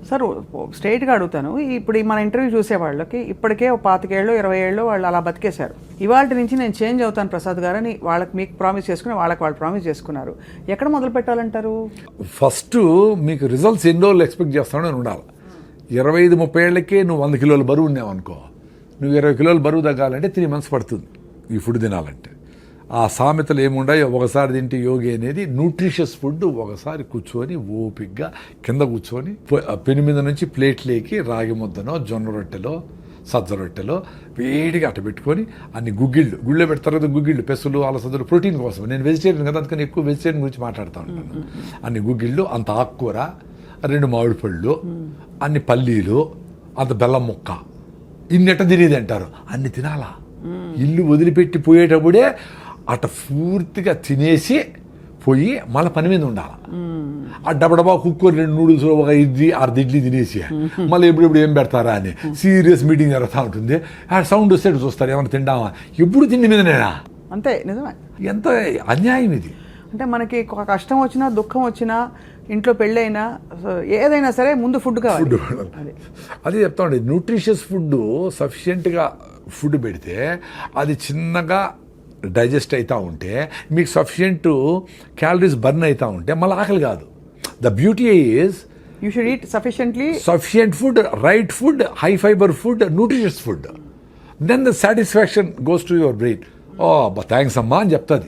Sir స్ట్రైట్గా అడుగుతాను, ఇప్పుడు మన ఇంటర్వ్యూ చూసే వాళ్ళకి ఇప్పటికే 25 ఏళ్ళు 20 ఏళ్ళు వాళ్ళు అలా బతికేశారు. ఇవాళ నుంచి నేను చేంజ్ అవుతాను ప్రసాద్ గారు అని వాళ్ళకి మీకు ప్రామిస్ చేసుకుని వాళ్ళు ప్రామిస్ చేసుకున్నారు. ఎక్కడ మొదలు పెట్టాలంటారు? ఫస్ట్ మీకు రిజల్ట్స్ ఎన్ని రోజులు ఎక్స్పెక్ట్ చేస్తానో అని ఉండాలి. 25-30 ఏళ్ళకే నువ్వు 100 కిలోల బరువు ఉన్నావు అనుకో, నువ్వు 20 కిలోల బరువు తగ్గాలంటే 3 months పడుతుంది ఈ ఫుడ్ తినాలంటే. ఆ సామెతలు ఏముండాయి, ఒకసారి తింటే యోగి అనేది న్యూట్రిషియస్ ఫుడ్. ఒకసారి కూర్చొని ఓపిగ్గా కింద కూర్చొని పెను మీద నుంచి ప్లేట్లేకి రాగి ముద్దనో జొన్న రొట్టెలో సజ్జ రొట్టెలో వేడిగా అట్ట పెట్టుకొని అన్ని గుళ్ళో పెడతారు కదా, గుగ్గిళ్ళు, పెసులు, అలసదులు ప్రోటీన్ కోసం. నేను వెజిటేరియన్ కదా, అందుకని ఎక్కువ వెజిటేరియన్ గురించి మాట్లాడుతూ ఉంటాను. అన్ని గుగ్గిళ్ళు, అంత ఆకుకూర, 2 మామిడి పళ్ళు, అన్ని పల్లీలు, అంత బెల్లం ముక్క, ఇన్నెట్ట తినేది అంటారు. అన్ని తినాలా. ఇల్లు వదిలిపెట్టి పోయేటప్పుడే అట పూర్తిగా తినేసి పోయి మళ్ళీ పని మీద ఉండాలి. ఆ డబ్బడబా కుక్కర్ 2 నూడిల్స్, ఒక 6 ఇడ్లీ తినేసి మళ్ళీ ఎప్పుడెప్పుడు ఏం పెడతారా అని సీరియస్ మీటింగ్ జరుగుతూ ఉంటుంది. ఆ సౌండ్ వస్తే చూస్తారు, ఏమైనా తిండామా, ఎప్పుడు తిండి మీదనేనా. అంతే, నిజమే. ఎంత అన్యాయం ఇది. అంటే మనకి కష్టం వచ్చినా దుఃఖం వచ్చినా ఇంట్లో పెళ్ళైనా ఏదైనా సరే ముందు ఫుడ్ కావాలి. అదే చెప్తామండి, న్యూట్రిషియస్ ఫుడ్ సఫిషియెంట్గా ఫుడ్ పెడితే అది చిన్నగా డైజెస్ట్ అవుతూ ఉంటే మీకు సఫిషియెంట్ క్యాలరీస్ బర్న్ అవుతూ ఉంటే మళ్ళీ ఆకలి కాదు. The beauty is you should eat sufficient food, right food, high fibre food, nutritious food. Then the satisfaction goes to your brain. Oh thanks అమ్మా అని చెప్తుంది.